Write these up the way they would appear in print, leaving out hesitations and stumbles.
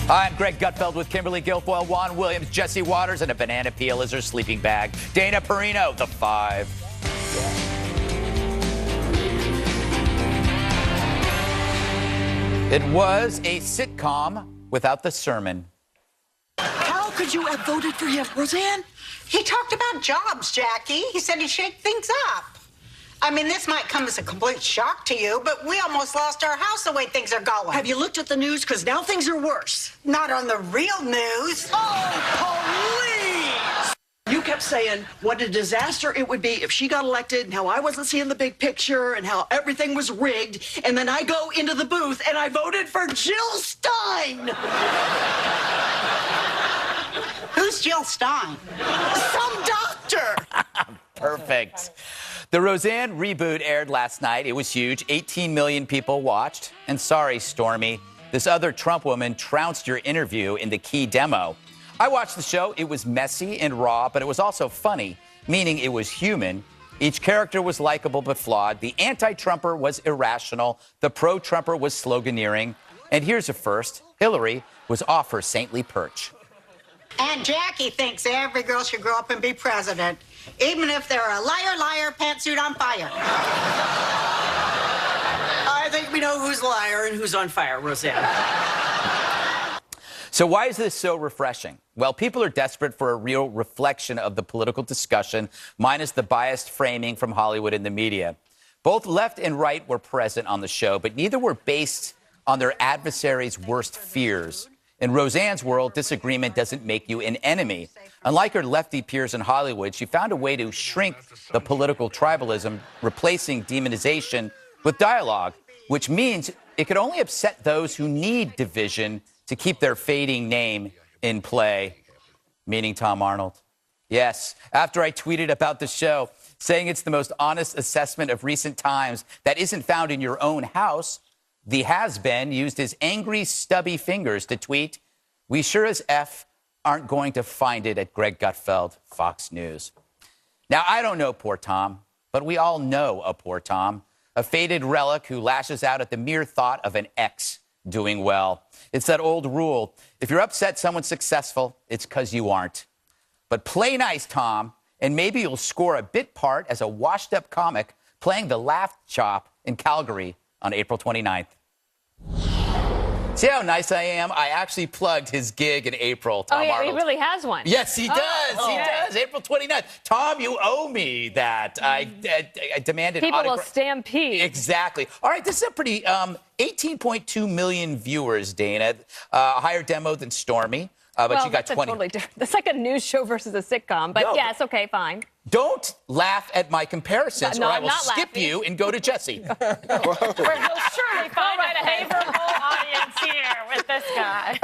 I'm Greg Gutfeld with Kimberly Guilfoyle, Juan Williams, Jesse Waters, and a banana peel is her sleeping bag. Dana Perino, the 5. It was a sitcom without the sermon. How could you have voted for him, Rosanne? He talked about jobs, Jackie. He said he'd shake things up. I mean, this might come as a complete shock to you, but we almost lost our house the way things are going. Have you looked at the news? Because now things are worse. Not on the real news. Oh, please! You kept saying what a disaster it would be if she got elected and how I wasn't seeing the big picture and how everything was rigged. And then I go into the booth and I voted for Jill Stein. Who's Jill Stein? Some doctor. Perfect. The Rosanne reboot aired last night. It was huge. 18 million people watched. And sorry, Stormy, this other Trump woman trounced your interview in the key demo. I watched the show. It was messy and raw, but it was also funny, meaning it was human. Each character was likable but flawed. The anti-Trumper was irrational. The pro-Trumper was sloganeering. And here's a first. Hillary was off her saintly perch. And Jackie thinks every girl should grow up and be president, even if they're a liar, pantsuit on fire. I think we know who's liar and who's on fire, Rosanne. So why is this so refreshing? Well, people are desperate for a real reflection of the political discussion, minus the biased framing from Hollywood and the media. Both left and right were present on the show, but neither were based on their adversaries' worst fears. In Roseanne's world, disagreement doesn't make you an enemy. Unlike her lefty peers in Hollywood, she found a way to shrink the political tribalism, replacing demonization with dialogue, which means it could only upset those who need division to keep their fading name in play, meaning Tom Arnold. Yes, after I tweeted about the show, saying it's the most honest assessment of recent times that isn't found in your own house, the has-been used his angry, stubby fingers to tweet, "We sure as F aren't going to find it at Greg Gutfeld, Fox News." Now, I don't know poor Tom, but we all know a poor Tom, a faded relic who lashes out at the mere thought of an ex doing well. It's that old rule. If you're upset someone's successful, it's because you aren't. But play nice, Tom, and maybe you'll score a bit part as a washed-up comic playing the Laugh Chop in Calgary on April 29th. See how nice I am? I actually plugged his gig in April, Tom Arnold. He really has one. Yes, he does. He does. April 29th. Tom, you owe me that. I demanded People will stampede. Exactly. All right, this is a pretty 18.2 million viewers, Dana. A higher demo than Stormy. But well, you got that's 20. Totally different. That's like a news show versus a sitcom. But No. yes, okay, fine. Don't laugh at my comparisons, No, or I I'm will not skip laughing. you and go to Jesse. We'll surely find a favorable audience here with this guy.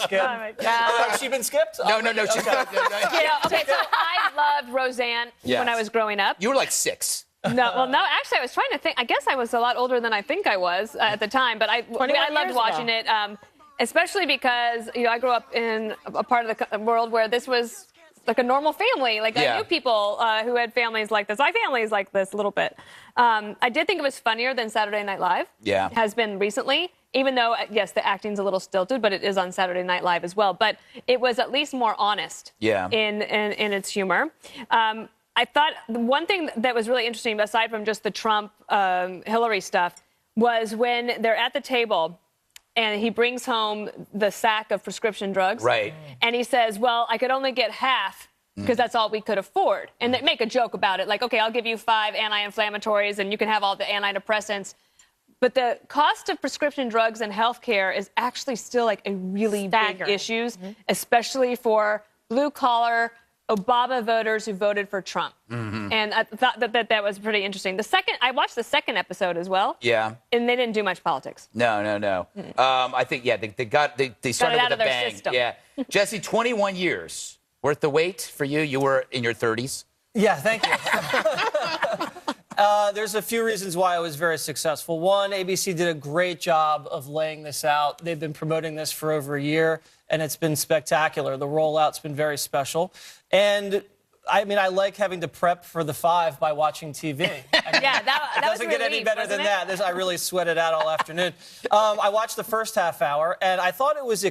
Good. Oh, my God. Has she been skipped? No. Yeah, okay, so I loved Roseanne when I was growing up. You were like 6. No, actually, I was trying to think. I guess I was a lot older than I think I was at the time, but I loved watching it, especially because, I grew up in a part of the world where this was like a normal family. Like, I knew people who had families like this. My family is like this a little bit. I did think it was funnier than Saturday Night Live. Yeah. Has been recently, even though, yes, the acting's a little stilted, but it is on Saturday Night Live as well. But it was at least more honest in its humor. I thought one thing that was really interesting, aside from just the Trump, Hillary stuff, was when they're at the table and he brings home the sack of prescription drugs. Right. And he says, well, I could only get half because that's all we could afford. And they make a joke about it, like, okay, I'll give you 5 anti-inflammatories and you can have all the antidepressants. But the cost of prescription drugs and health care is actually still like a really big issue, especially for blue-collar Obama voters who voted for Trump. And I thought that was pretty interesting. I watched the second episode as well. Yeah. And they didn't do much politics. No. I think, they started with a bang. System. Yeah. Jesse, 21 years. Worth the wait for you? You were in your 30s. Yeah, thank you. There's a few reasons why I was very successful. One, ABC did a great job of laying this out. They've been promoting this for over a year, and it's been spectacular. The rollout's been very special. And I mean, I like having to prep for the 5 by watching TV. I mean, Yeah, that doesn't get any relief, better wasn't than it? that. I really sweated out all afternoon. I watched the first half hour, and I thought it was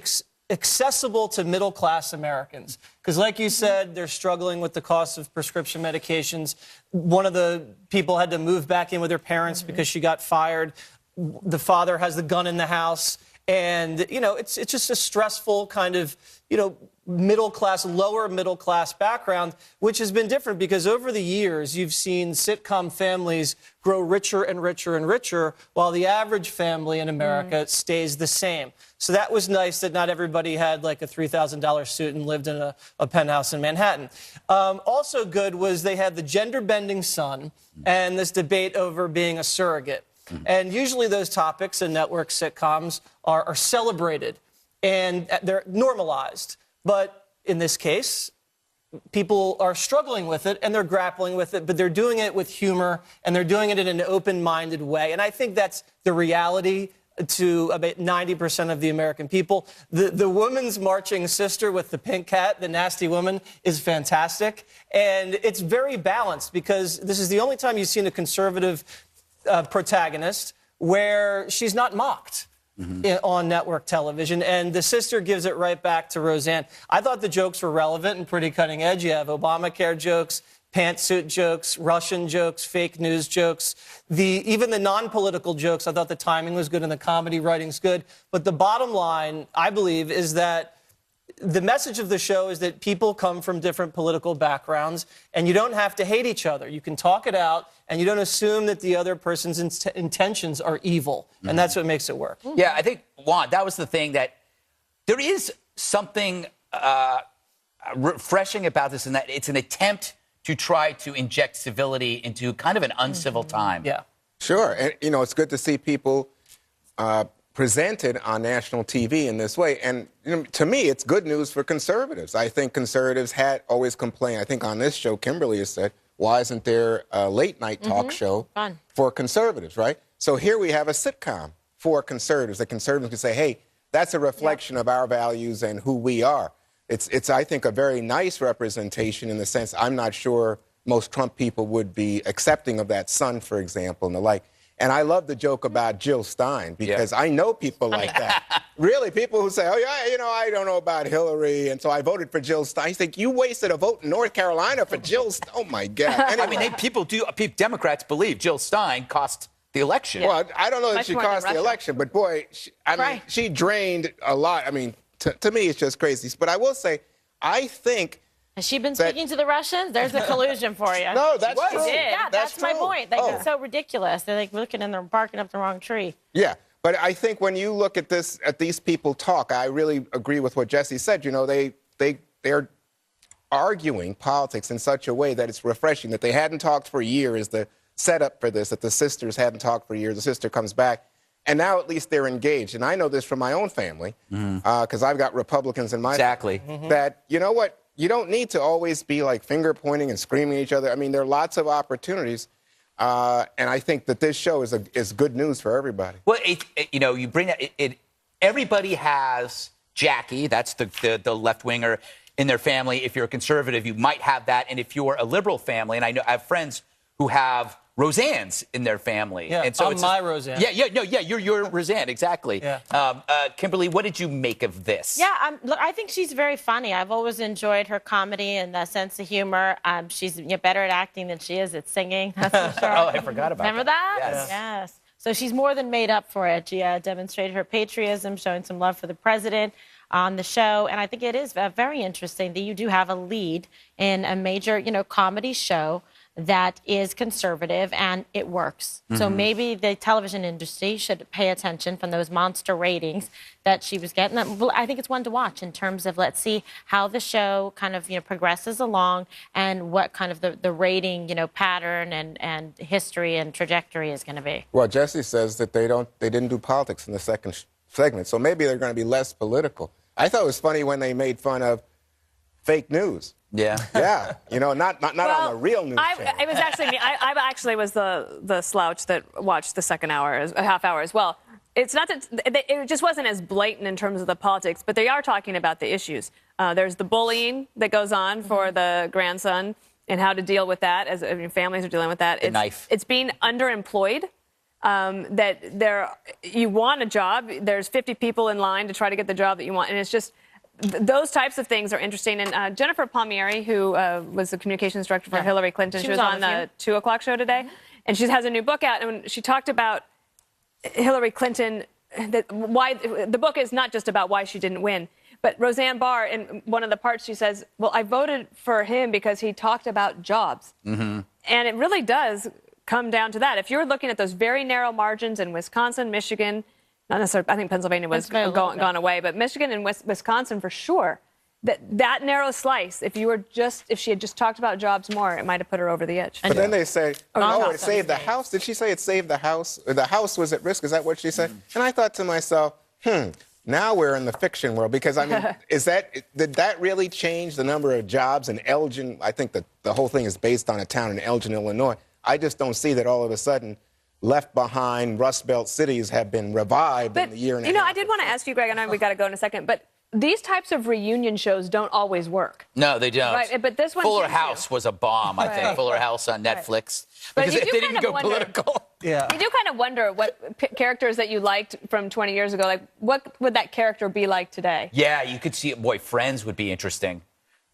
accessible to middle-class Americans. Because like you said, they're struggling with the cost of prescription medications. One of the people had to move back in with her parents because she got fired. The father has the gun in the house. And, you know, it's just a stressful kind of, you know, middle-class, lower middle-class background, which has been different because over the years, you've seen sitcom families grow richer and richer and richer, while the average family in America stays the same. So that was nice that not everybody had like a $3,000 suit and lived in a penthouse in Manhattan. Also good was they had the gender-bending son and this debate over being a surrogate. And usually those topics in network sitcoms are celebrated and they're normalized. But in this case, people are struggling with it and they're grappling with it, but they're doing it with humor and they're doing it in an open-minded way. And I think that's the reality to about 90% of the American people. The woman's marching sister with the pink cat, the nasty woman, is fantastic. And it's very balanced because this is the only time you've seen a conservative protagonist where she's not mocked on network television. And the sister gives it right back to Roseanne. I thought the jokes were relevant and pretty cutting edge. You have Obamacare jokes, pantsuit jokes, Russian jokes, fake news jokes. Even the non-political jokes, I thought the timing was good and the comedy writing's good. But the bottom line, I believe, is that the message of the show is that people come from different political backgrounds and you don't have to hate each other. You can talk it out and you don't assume that the other person's intentions are evil. And that's what makes it work. Yeah, I think, Juan, that was the thing that there is something refreshing about this in that it's an attempt to try to inject civility into kind of an uncivil time. Yeah. Sure. And, you know, it's good to see people presented on national TV in this way. And you know, to me, it's good news for conservatives. I think conservatives had always complained. I think on this show, Kimberly has said, why isn't there a late-night talk show for conservatives, right? So here we have a sitcom for conservatives. The conservatives can say, hey, that's a reflection of our values and who we are. It's, I think, a very nice representation in the sense I'm not sure most Trump people would be accepting of that son, for example, and the like. And I love the joke about Jill Stein because I know people like that. Really, people who say, oh, yeah, you know, I don't know about Hillary, and so I voted for Jill Stein. You think, you wasted a vote in North Carolina for Jill Stein? Oh, my God. Anyway. I mean, Democrats believe Jill Stein cost the election. Well, I don't know that she cost the election, but boy, she drained a lot. I mean, to me, it's just crazy. But I will say, I think... Has she been speaking to the Russians? There's a collusion for you. No, that's true. Yeah, that's my point. Like, it's so ridiculous. They're like looking and they're barking up the wrong tree. Yeah, but I think when you look at this, at these people talk, I really agree with what Jesse said. You know, they're arguing politics in such a way that it's refreshing. That they hadn't talked for a year is the setup for this. That the sisters hadn't talked for a year. The sister comes back, and now at least they're engaged. And I know this from my own family because I've got Republicans in my family. That you know what. You don't need to always be like finger pointing and screaming at each other. I mean, there are lots of opportunities, and I think that this show is good news for everybody. Well, you know, you bring it. Everybody has Jackie. That's the left winger in their family. If you're a conservative, you might have that, and if you're a liberal family, and I have friends who have Roseanne's in their family. Yeah, and so I'm my Roseanne. You're Roseanne, exactly. Yeah. Kimberly, what did you make of this? Yeah, I think she's very funny. I've always enjoyed her comedy and the sense of humor. She's better at acting than she is at singing, that's for sure. Oh, I forgot about Remember that? Yes. Yes. So she's more than made up for it. She demonstrated her patriotism, showing some love for the president on the show. And I think it is very interesting that you do have a lead in a major, comedy show that is conservative and it works. So maybe the television industry should pay attention from those monster ratings that she was getting. I think it's one to watch in terms of let's see how the show kind of progresses along and what kind of the rating pattern and history and trajectory is going to be. Well, Jesse says that they didn't do politics in the second segment, so maybe they're going to be less political. I thought it was funny when they made fun of fake news. Yeah. Yeah. Not on the real news channel. It was actually me. I actually was the slouch that watched the second hour, a half hour as well. it's not that it just wasn't as blatant in terms of the politics, but they are talking about the issues. There's the bullying that goes on for the grandson and how to deal with that, as families are dealing with that. The knife. It's being underemployed. You want a job. There's 50 people in line to try to get the job that you want, and it's just those types of things are interesting. And Jennifer Palmieri, who was the communications director for Hillary Clinton, she was on the 2 o'clock show today, and she has a new book out, and she talked about Hillary Clinton. Why the book is not just about why she didn't win. But Roseanne Barr, in one of the parts, she says, well, I voted for him because he talked about jobs. Mm-hmm. And it really does come down to that. If you're looking at those very narrow margins in Wisconsin, Michigan, not necessarily, I think Pennsylvania was gone away, but Michigan and Wisconsin for sure, that narrow slice, if she had just talked about jobs more, it might have put her over the edge. But then they say, oh, it saved the House. Did she say it saved the House? The House was at risk. Is that what she said? And I thought to myself, now we're in the fiction world, because, I mean, did that really change the number of jobs in Elgin? I think that the whole thing is based on a town in Elgin, Illinois. I just don't see that all of a sudden left behind Rust Belt cities have been revived in the year and a half. I did want to ask you, Greg, I know we got to go in a second, but these types of reunion shows don't always work. No, they don't. Right, but this one Fuller House was a bomb, I think. Fuller House on Netflix. But Because they didn't go political. Yeah. You do kind of wonder what characters that you liked from 20 years ago, like what would that character be like today? Yeah, you could see it. Boy, Friends would be interesting.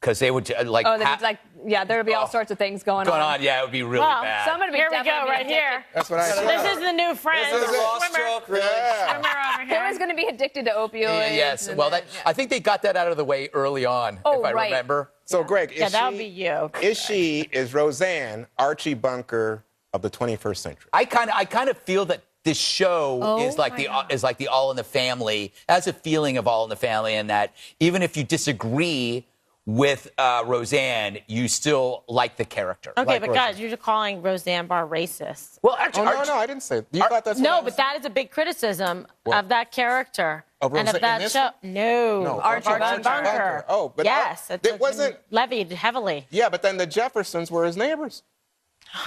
Because they would there would be all sorts of things going on. Yeah, it would be really bad. Somebody Here we go, right here. That's what I said. This is the new friend. This is it. Raw stroke, really. Yeah. Swimmer over here. Who is going to be addicted to opioids? Yes. Well, I think they got that out of the way early on, if I remember. So, Greg, that would be you. Is Roseanne Archie Bunker of the 21st century? I kind of feel that this show is like the All in the Family, has a feeling of All in the Family, and that even if you disagree with Roseanne, you still like the character. Okay, Like but Roseanne. guys, you're calling Roseanne Barr racist. Well, No, I didn't say. You thought that's what I No, was but that is a big criticism What? of that character Of and of Roseanne- in that this show. one? No, Archie Bunker. Oh, but yes, it wasn't. levied heavily. Yeah, but then the Jeffersons were his neighbors.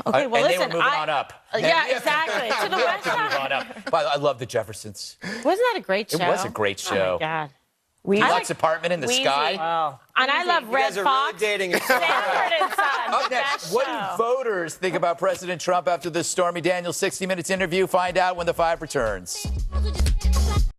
Okay, well, and listen, they were moving on up. Yeah, exactly. To the west Moving side. on up. By the way, I love the Jeffersons. Wasn't that a great show? It was a great show. Oh my God. Deluxe apartment in the Wheezy. sky. Wow. And I love You Red guys are Fox. really dating yourself. Sanford and Son. Up the next, best what show. do voters think about President Trump after the Stormy Daniels 60 Minutes interview? Find out when the 5 returns.